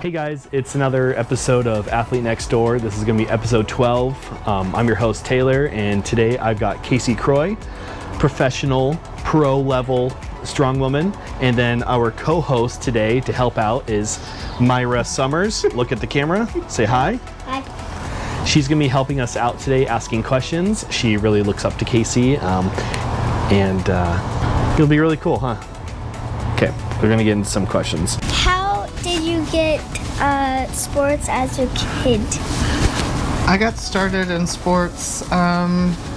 Hey guys, it's another episode of Athlete Next Door. This is going to be episode 12. I'm your host Taylor, and today I've got Kasey Croy, professional, pro level strong woman, and then our co-host today to help out is Myra Summers. Look at the camera, say hi. Hi. She's going to be helping us out today, asking questions. She really looks up to Kasey, and it'll be really cool, huh? Okay, we're going to get into some questions. How did you get sports as a kid? I got started in sports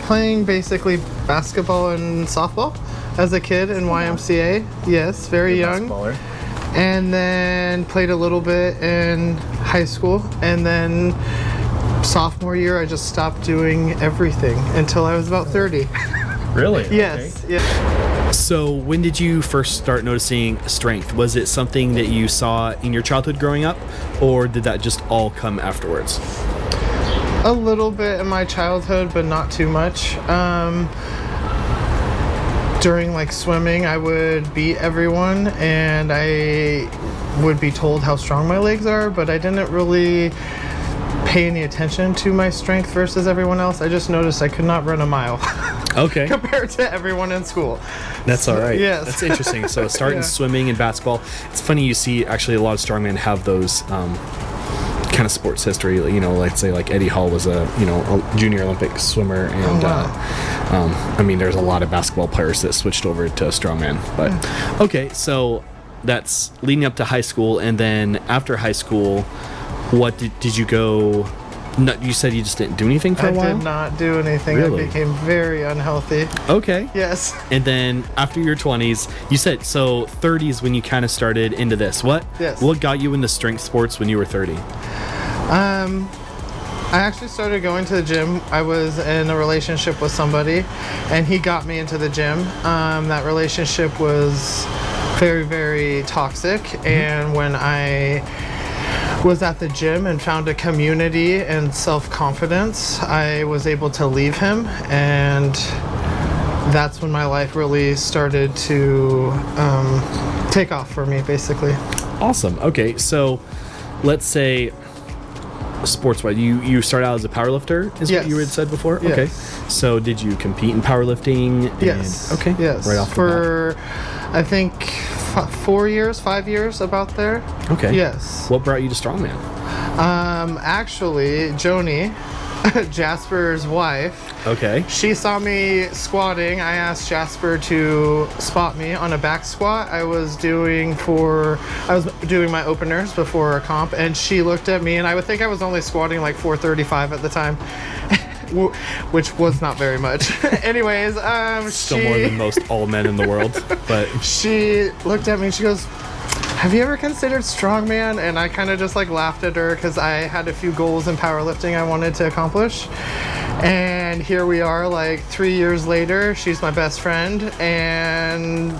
playing basically basketball and softball as a kid in YMCA. Yes, very young. Basketballer. And then played a little bit in high school. And then sophomore year, I just stopped doing everything until I was about 30. Really? Yes. Okay. Yeah. So when did you first start noticing strength? Was it something that you saw in your childhood growing up, or did that just all come afterwards? A little bit in my childhood, but not too much. During like swimming, I would beat everyone, and I would be told how strong my legs are, but I didn't really pay any attention to my strength versus everyone else. I just noticed I could not run a mile. Okay. Compared to everyone in school. That's all right. Yes. That's interesting. So starting swimming and basketball. It's funny you see actually a lot of strongmen have those kind of sports history. You know, let's say like Eddie Hall was a junior Olympic swimmer, and I mean there's a lot of basketball players that switched over to strongman. But okay, so that's leading up to high school, and then after high school, what did you go? No, you said you just didn't do anything for a while? I did not do anything. Really? I became very unhealthy. Okay. Yes. And then after your 20s, you said, so 30s when you kind of started into this. Yes. What got you into strength sports when you were 30? I actually started going to the gym. I was in a relationship with somebody, and he got me into the gym. That relationship was very, very toxic. Mm-hmm. And when I was at the gym and found a community and self-confidence, I was able to leave him, and that's when my life really started to take off for me, basically. Awesome. Okay, so let's say sports-wise, you started out as a powerlifter, is what you had said before? Yes. Okay. So did you compete in powerlifting? Yes. Okay. Yes. Right off for, I think, 5 years, about there. Okay. Yes. What brought you to strongman? Actually, Joni, Jasper's wife. Okay. She saw me squatting. I asked Jasper to spot me on a back squat. I was doing my openers before a comp, and she looked at me, and I would think I was only squatting like 435 at the time. Which was not very much. Anyways, Still more than most all men in the world, but she looked at me and she goes, "Have you ever considered strongman?" And I kind of just like laughed at her because I had a few goals in powerlifting I wanted to accomplish. And here we are, like 3 years later. She's my best friend, and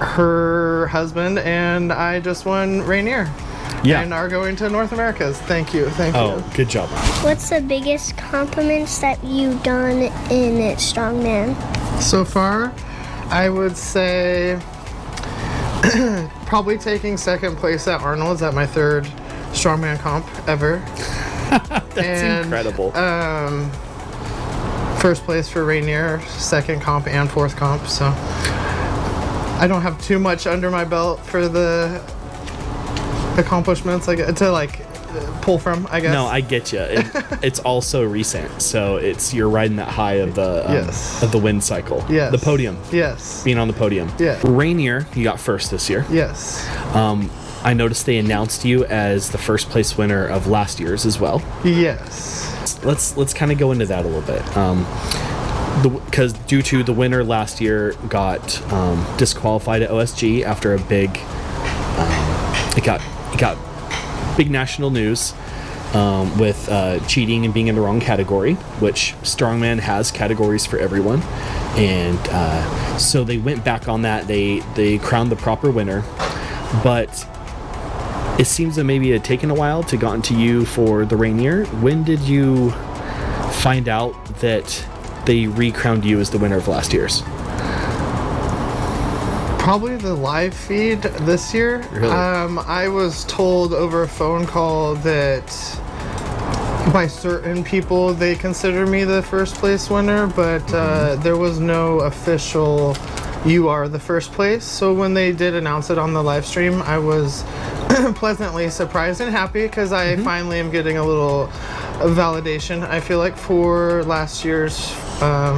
her husband and I just won Rainier. yeah. And are going to North Americas. Thank you. Oh, good job. What's the biggest compliments that you've done in strongman? So far, I would say probably taking second place at Arnold's at my third strongman comp ever. That's incredible. First place for Rainier, second comp and fourth comp. So I don't have too much under my belt for the accomplishments to pull from, I guess. No, I get you. It's also recent, so you're riding that high of the win cycle. Yes. The podium. Yes. Being on the podium. Yeah. Rainier, you got first this year. Yes. I noticed they announced you as the first place winner of last year's as well. Yes. Let's kind of go into that a little bit. Because due to the winner last year got disqualified at OSG after a big, it got big national news with cheating and being in the wrong category, which strongman has categories for everyone, and so they went back on that. They crowned the proper winner, but it seems that maybe it had taken a while to gotten to you for the Rainier. When did you find out that they recrowned you as the winner of last year's? Probably the live feed this year. Really? I was told over a phone call that by certain people they consider me the first place winner, but there was no official "you are the first place." So when they did announce it on the live stream, I was pleasantly surprised and happy because I finally am getting a little validation, I feel like, for last year's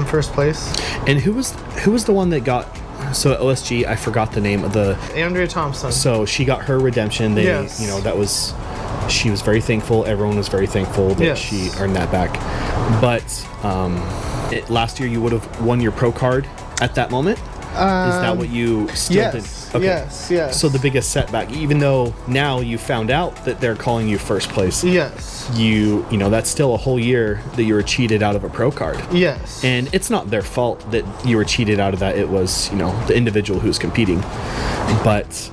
first place. And who was the one that got? So at OSG, I forgot the name of the. Andrea Thompson. So she got her redemption. They, Yes. that was. She was very thankful. Everyone was very thankful that Yes. she earned that back. But last year you would have won your pro card at that moment. Is that what you still Yes. did? Yes. So the biggest setback, even though now you found out that they're calling you first place, Yes. that's still a whole year that you were cheated out of a pro card. Yes. And it's not their fault that you were cheated out of that. It was, the individual who's competing. But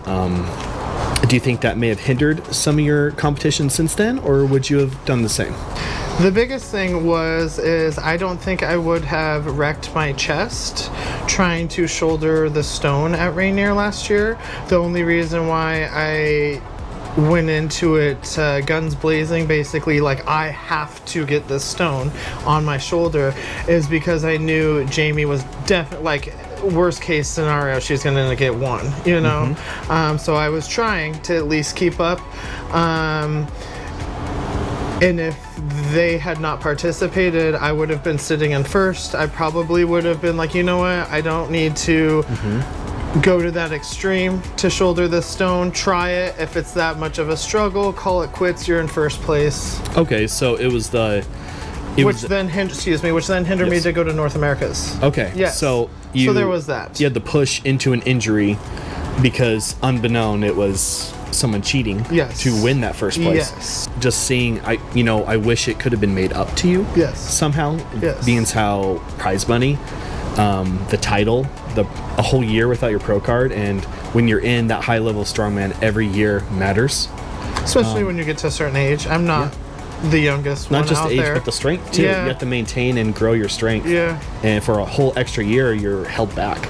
do you think that may have hindered some of your competition since then, or would you have done the same? The biggest thing is I don't think I would have wrecked my chest trying to shoulder the stone at Rainier last year. The only reason why I went into it guns blazing, basically like I have to get this stone on my shoulder, is because I knew Jamie was definitely, like, worst case scenario, she's gonna get one, so I was trying to at least keep up, and if they had not participated, I would have been sitting in first. I probably would have been like, you know what, I don't need to go to that extreme to shoulder this stone. Try it. If it's that much of a struggle, call it quits. You're in first place. Okay, so which then hindered me to go to North Americas. Okay. Yes. So there was that. You had to push into an injury because unbeknown it was someone cheating Yes. to win that first place. Yes. Just seeing, I wish it could have been made up to you. Yes. Somehow. Yes. Being as how prize money, the title, a whole year without your pro card, and when you're in that high level strongman, every year matters. Especially when you get to a certain age. I'm not the youngest one Not just out age, there. but the strength too. Yeah. You have to maintain and grow your strength. Yeah. And for a whole extra year, you're held back.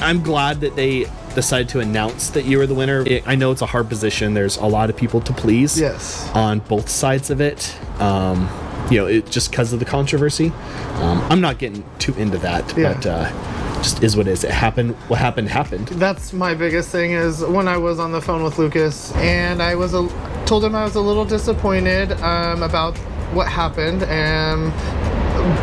I'm glad that they decided to announce that you were the winner. I know it's a hard position. There's a lot of people to please. Yes. On both sides of it. Just because of the controversy. I'm not getting too into that, but just is what it is. It happened. What happened. That's my biggest thing, is when I was on the phone with Lucas and I was told him I was a little disappointed about what happened,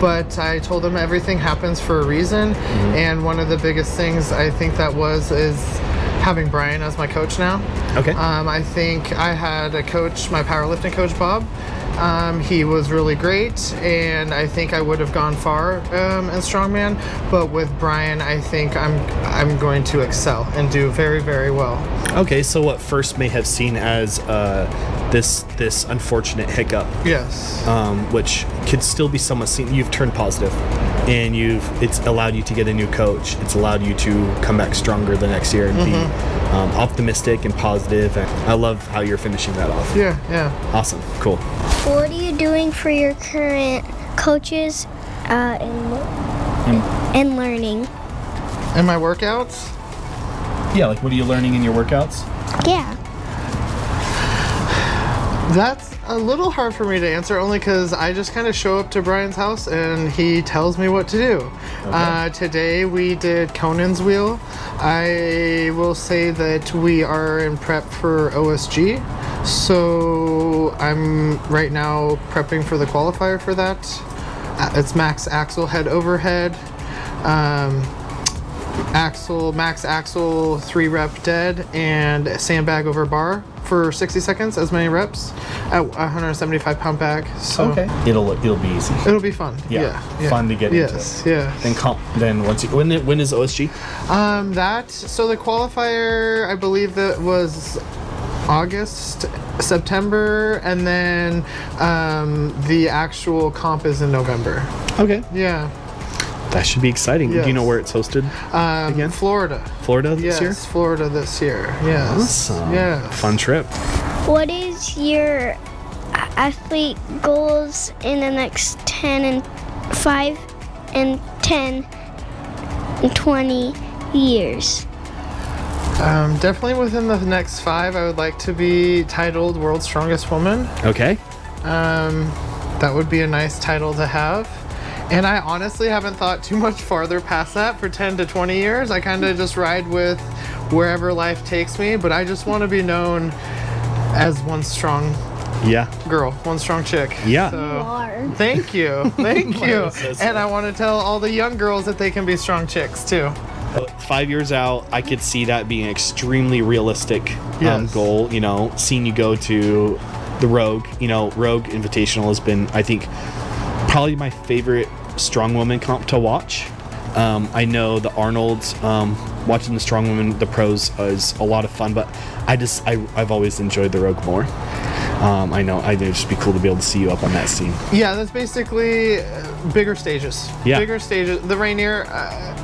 but I told him everything happens for a reason, and one of the biggest things I think is having Brian as my coach now. Okay. I think I had a coach, my powerlifting coach Bob. He was really great, and I think I would have gone far in strongman. But with Brian, I think I'm going to excel and do very, very well. Okay, so what first may have seen as this unfortunate hiccup, Yes. which could still be somewhat seen. You've turned positive, and it's allowed you to get a new coach. It's allowed you to come back stronger the next year and be optimistic and positive. And I love how you're finishing that off. Yeah. Awesome. Cool. What are you doing for your current coaches and learning? And my workouts? Yeah, like what are you learning in your workouts? Yeah. That's a little hard for me to answer, only because I just kind of show up to Brian's house and he tells me what to do. Okay. Today we did Conan's wheel. I will say that we are in prep for OSG, so I'm right now prepping for the qualifier for that. It's max axle head overhead, max axle 3 rep dead, and sandbag over bar for 60 seconds, as many reps at 175 pound bag. So Okay. It'll be easy. it'll be fun. Yeah. Yeah. Fun to get Yes. into. Yeah. Then once when is OSG? So the qualifier, I believe that was August, September, and then the actual comp is in November. Okay. Yeah. That should be exciting. Yes. Do you know where it's hosted? Again? Florida. Florida this year? Yes, Florida this year. Yes. Awesome. Yes. Fun trip. What is your athlete goals in the next 5 and 10 in 20 years? Definitely within the next 5, I would like to be titled World's Strongest Woman. Okay. That would be a nice title to have. And I honestly haven't thought too much farther past that for 10 to 20 years. I kind of just ride with wherever life takes me, but I just want to be known as one strong girl, one strong chick. Yeah. So, You are. thank you. Thank you. so sweet. And I want to tell all the young girls that they can be strong chicks too. 5 years out, I could see that being an extremely realistic Yes. goal. You know, seeing you go to the Rogue, Rogue Invitational has been, I think, probably my favorite strong woman comp to watch. I know the Arnold's, watching the strong women, the pros is a lot of fun, but I've always enjoyed the Rogue more. I know it'd just be cool to be able to see you up on that scene. Yeah, that's basically bigger stages. Yeah. Bigger stages. The Rainier,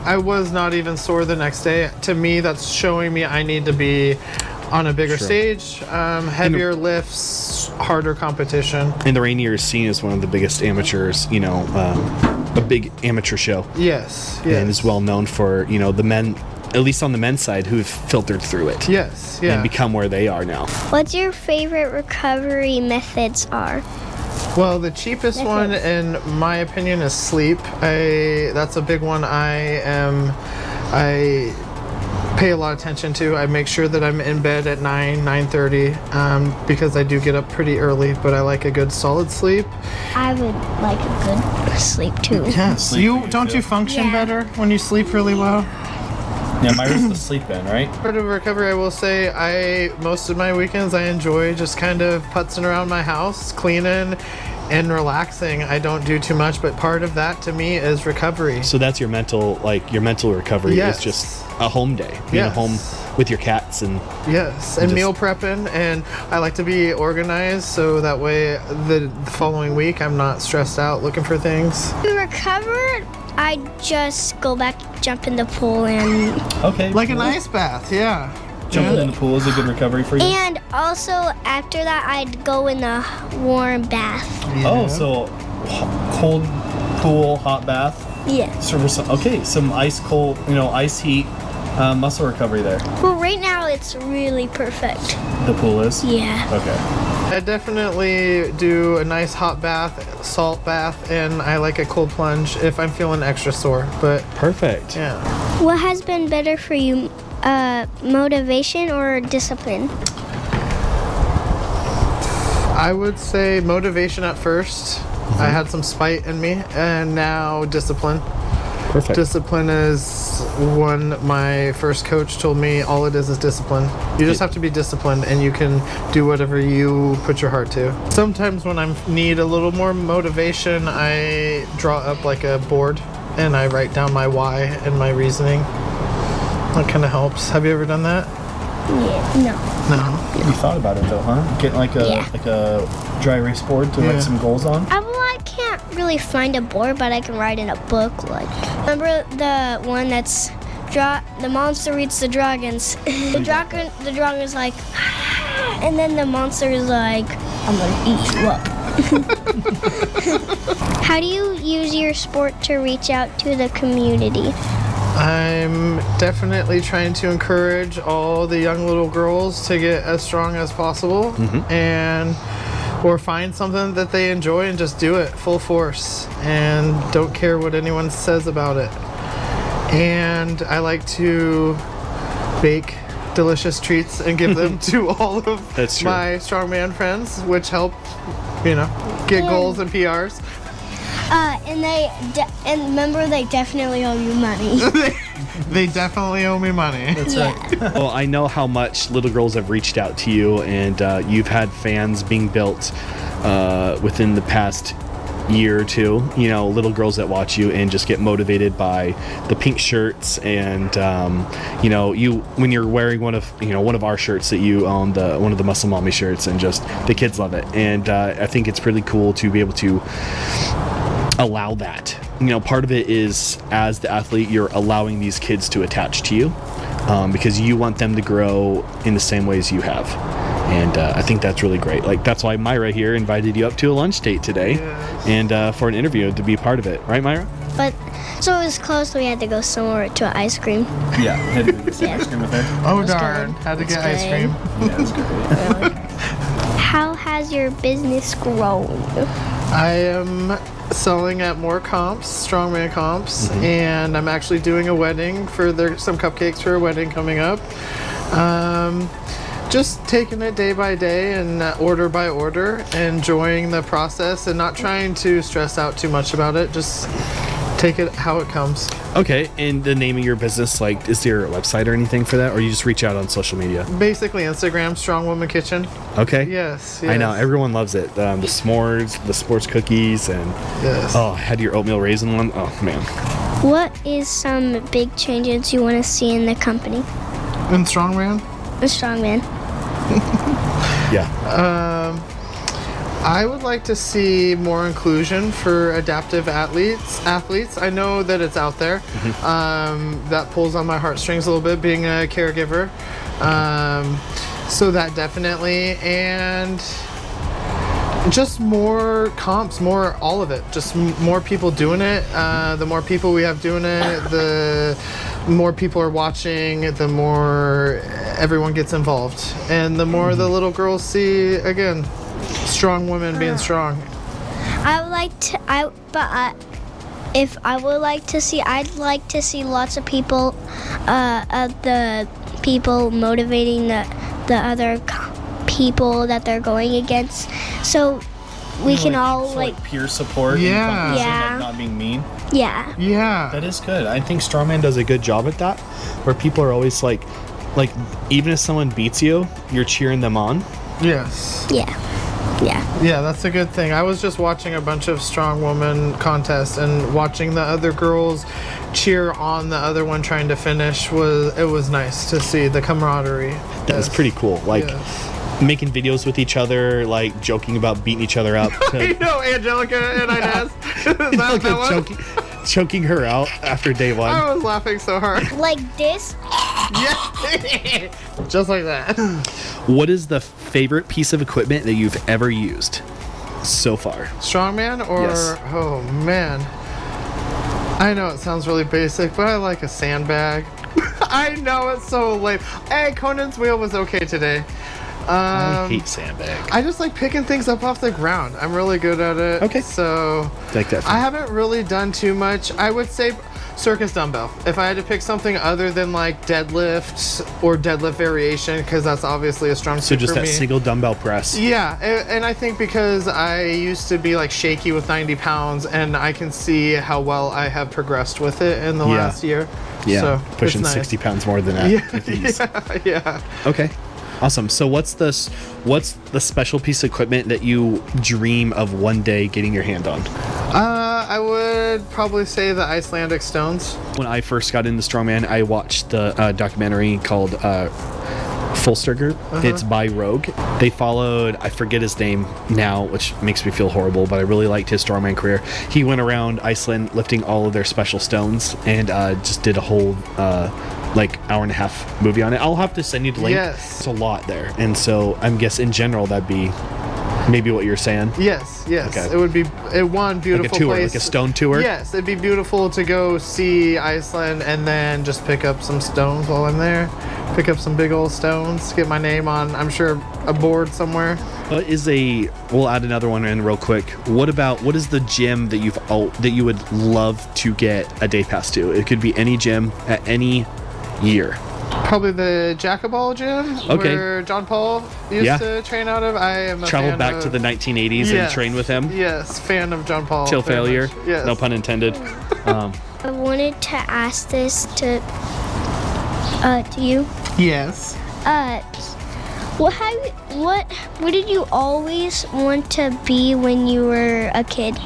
I was not even sore the next day. To me, that's showing me I need to be on a bigger Sure. stage, heavier lifts, harder competition. And the Rainier is seen as one of the biggest amateurs, a big amateur show. Yes. And is well known for, the men, at least on the men's side, who have filtered through it. Yes. Yeah. And become where they are now. What's your favorite recovery methods are? Well, the cheapest one, in my opinion, is sleep. That's a big one. I pay a lot of attention to. I make sure that I'm in bed at 9:30, because I do get up pretty early, but I like a good solid sleep. I would like a good sleep too. Yes. Don't you function Yeah. better when you sleep really well? Yeah, Myra's the sleep in, right? Part of recovery, I will say, most of my weekends I enjoy just kind of putzing around my house, cleaning and relaxing. I don't do too much, but part of that to me is recovery. So that's your mental recovery Yes. is just a home day. Being Yes. at home with your cats and Yes, and just- meal prepping, and I like to be organized so that way the following week I'm not stressed out looking for things. To recover, I just go back, jump in the pool, and Okay. Like an cool. ice bath, yeah. Jumping in the pool is a good recovery for you. also after that I'd go in a warm bath. Oh, so cold pool, hot bath. Yeah. Some ice cold, ice heat, muscle recovery there. Well, right now it's really perfect. The pool is. Yeah. Okay. I definitely do a nice hot bath, salt bath, and I like a cold plunge if I'm feeling extra sore. But perfect. yeah. What has been better for you, motivation or discipline? I would say motivation at first. I had some spite in me, and now discipline. Perfect. Discipline is one my first coach told me, all it is discipline. You just have to be disciplined and you can do whatever you put your heart to. Sometimes when I need a little more motivation, I draw up like a board and I write down my why and my reasoning. That kind of helps. Have you ever done that? Yeah. No. You thought about it though, huh? Getting like a dry erase board to Yeah. write some goals on. I can't really find a board, but I can write in a book. Remember the one that's the monster eats the dragons. the dragon's like, and then the monster is like, I'm gonna eat you up. How do you use your sport to reach out to the community? I'm definitely trying to encourage all the young little girls to get as strong as possible or find something that they enjoy and just do it full force and don't care what anyone says about it. And I like to bake delicious treats and give them to all of That's true. my strongman friends, which help, get goals and PRs. And remember, they definitely owe you money. They definitely owe me money. That's right. Well, I know how much little girls have reached out to you, and you've had fans being built within the past year or two. Little girls that watch you and just get motivated by the pink shirts, and you when you're wearing one of our shirts that you own, one of the Muscle Mommy shirts, and just the kids love it. And I think it's really cool to be able to allow that. Part of it is, as the athlete, you're allowing these kids to attach to you because you want them to grow in the same ways you have. And I think that's really great. That's why Myra here invited you up to a lunch date today, Yes. and for an interview to be part of it. Right, Myra? but so it was close, so we had to go somewhere to an ice cream. Yeah, had to get some Yeah. ice cream with her. Oh, That's darn. good. Had to That's get ice good. cream. Yeah, it's great. How has your business grown? I am selling at more comps, strongman comps, and I'm actually doing a wedding some cupcakes for a wedding coming up. Just taking it day by day and order by order, enjoying the process and not trying to stress out too much about it. Just take it how it comes. Okay, and the name of your business, like, is there a website or anything for that, or you just reach out on social media? Basically Instagram, Strong Woman Kitchen. Okay. Yes. I know, yes. everyone loves it. The s'mores, the sports cookies, and Yes. oh, I had your oatmeal raisin one. Oh, man. What is some big changes you want to see in the company? And Strongman? A strongman. Yeah. I would like to see more inclusion for adaptive athletes. I know that it's out there. That pulls on my heartstrings a little bit, being a caregiver. So that definitely, and just more comps, more all of it. Just more people doing it. The more people we have doing it, the more people are watching, the more everyone gets involved, and the more the little girls see again. Strong women being strong. I would like to. If I would like to see, I'd like to see lots of people, the people motivating the other people that they're going against, so we can all So, like, peer support. and Yeah. encouraging, Yeah. like, not being mean. yeah, Yeah. That is good. I think Strongman does a good job at that, where people are always like, even if someone beats you, you're cheering them on. Yes. yeah. Yeah, that's a good thing. I was just watching a bunch of strong woman contests and watching the other girls cheer on the other one trying to finish. It was nice to see the camaraderie. That was pretty cool. Like, Yes. making videos with each other, like joking about beating each other up. You know, Angelica and Inez. Is that that one? choking her out after day one. I was laughing so hard. Like this. Yeah. Just like that. What is the favorite piece of equipment that you've ever used so far? Strongman or Yes. oh man. I know it sounds really basic, but I like a sandbag. I know it's so lame. Hey, Conan's wheel was okay today. I hate sandbags. I just like picking things up off the ground. I'm really good at it. Okay. So Like that. I haven't really done too much. I would say circus dumbbell. If I had to pick something other than like deadlift or deadlift variation, because that's obviously a strong So suit just for that me. single dumbbell press. Yeah, and I think because I used to be like shaky with 90 pounds, and I can see how well I have progressed with it in the Yeah. last year. Yeah, so, pushing it's nice. 60 pounds more than that. Yeah, with ease. yeah. Okay. Awesome. So what's the special piece of equipment that you dream of one day getting your hand on? I would probably say the Icelandic stones. When I first got into Strongman, I watched the documentary called Fullster Group. It's by Rogue. They followed, I forget his name now, which makes me feel horrible, but I really liked his Strongman career. He went around Iceland lifting all of their special stones and just did a whole like hour and a half movie on it. I'll have to send you the link. Yes. It's a lot there. And so I'm guessing in general that'd be maybe what you're saying. Yes. Okay. It would be one beautiful Like a tour, place. like a stone tour? Yes, it'd be beautiful to go see Iceland and then just pick up some stones while I'm there. Pick up some big old stones, get my name on, I'm sure, a board somewhere. We'll add another one in real quick. What is the gym that that you would love to get a day pass to? It could be any gym at any year. Probably the Jackaball gym, Okay. where John Paul used to train out of. I am a Travel fan back of, to the 1980s and Yes. train with him. Yes, fan of John Paul. Till very failure. much. Yes. No pun intended. I wanted to ask this to you. Yes. What did you always want to be when you were a kid?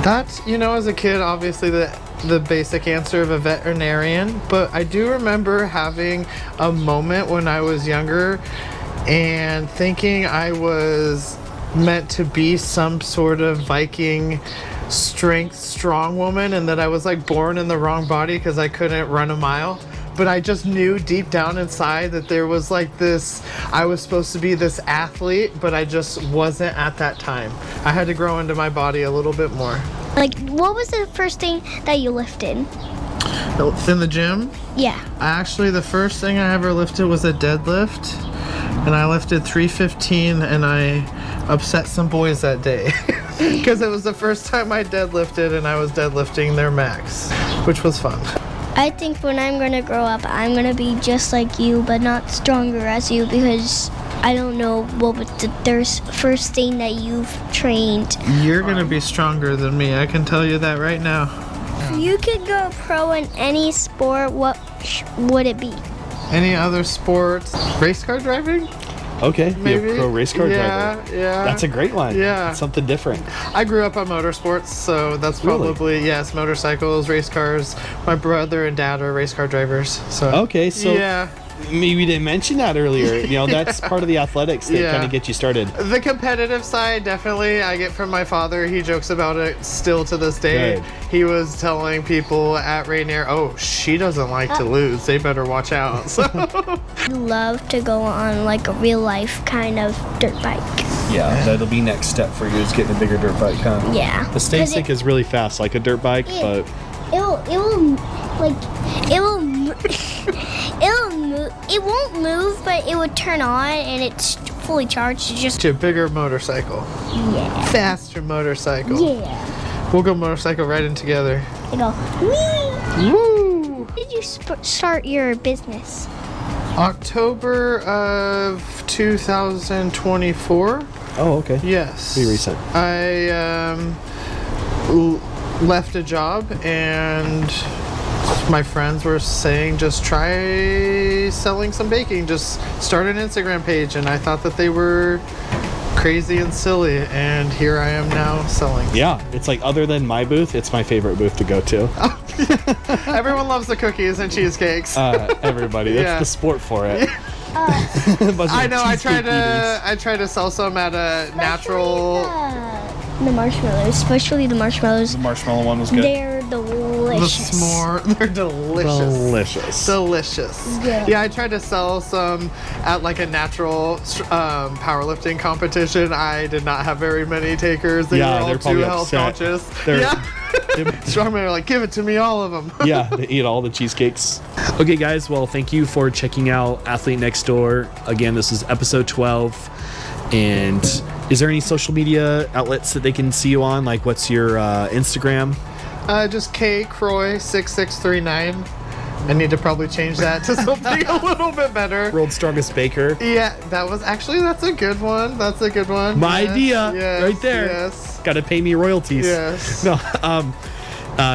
That's, as a kid, obviously the basic answer of a veterinarian, but I do remember having a moment when I was younger and thinking I was meant to be some sort of Viking strength strong woman, and that I was like born in the wrong body because I couldn't run a mile. But I just knew deep down inside that there was like this, I was supposed to be this athlete, but I just wasn't at that time. I had to grow into my body a little bit more. Like, what was the first thing that you lifted? In the gym, Yeah. actually, the first thing I ever lifted was a deadlift, and I lifted 315, and I upset some boys that day because it was the first time I deadlifted, and I was deadlifting their max, which was fun. I think when I'm gonna grow up, I'm gonna be just like you, but not stronger as you, because I don't know what was the first thing that you've trained. You're gonna be stronger than me, I can tell you that right now. If you could go pro in any sport, what would it be? Any other sports? Race car driving? Okay, Maybe. you're a pro race car driver. Yeah. That's a great one. Yeah. It's something different. I grew up on motorsports, so that's Really? probably, yes, motorcycles, race cars. My brother and dad are race car drivers, so. Okay, so Yeah. maybe we didn't mention that earlier. You know, that's part of the athletics that Yeah. kind of get you started. The competitive side, definitely, I get from my father. He jokes about it still to this day. Good. He was telling people at Rainier, oh, she doesn't like to lose. They better watch out. So. I'd love to go on like a real life kind of dirt bike. Yeah, that'll be next step for you is getting a bigger dirt bike, huh? Yeah. The stay 'Cause stick is really fast, like a dirt bike, but it won't move, but it would turn on and it's fully charged. It's just A bigger motorcycle. yeah. Faster motorcycle. Yeah. We'll go motorcycle riding together. You go. Wee! Woo! Did you start your business? October of 2024. oh, okay. Yes. Pretty recent. I left a job, and my friends were saying just try selling some baking. Just start an Instagram page, and I thought that they were crazy and silly, and here I am now selling. Yeah, it's like other than my booth, it's my favorite booth to go to. Everyone loves the cookies and cheesecakes. Everybody, that's Yeah. the sport for it. I know. I try to sell some at a natural. The marshmallows, especially the marshmallows. The marshmallow one was good. They're The delicious. s'more. They're delicious. Delicious. Yeah. I tried to sell some at like a natural powerlifting competition. I did not have very many takers. They Yeah, were all they're too probably health upset. conscious. They're- Yeah. Strongman are like, give it to me, all of them. Yeah, they eat all the cheesecakes. Okay, guys, well, thank you for checking out Athlete Next Door. Again, this is episode 12. And is there any social media outlets that they can see you on? Like, what's your Instagram? Just Croy 6639. I need to probably change that to something a little bit better. World's Strongest Baker. Yeah, that's a good one. That's a good one. My Yes, idea, yes, right there. Yes. Got to pay me royalties. Yes. No,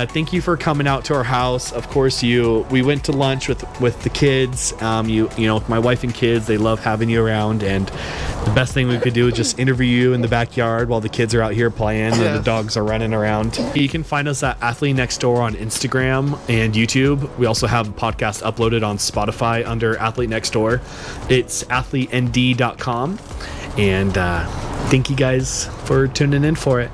thank you for coming out to our house. Of course, we went to lunch with the kids. You know, with my wife and kids, they love having you around. And the best thing we could do is just interview you in the backyard while the kids are out here playing and the Yes. dogs are running around. You can find us at Athlete Next Door on Instagram and YouTube. We also have a podcast uploaded on Spotify under Athlete Next Door. It's athletend.com. And thank you guys for tuning in for it.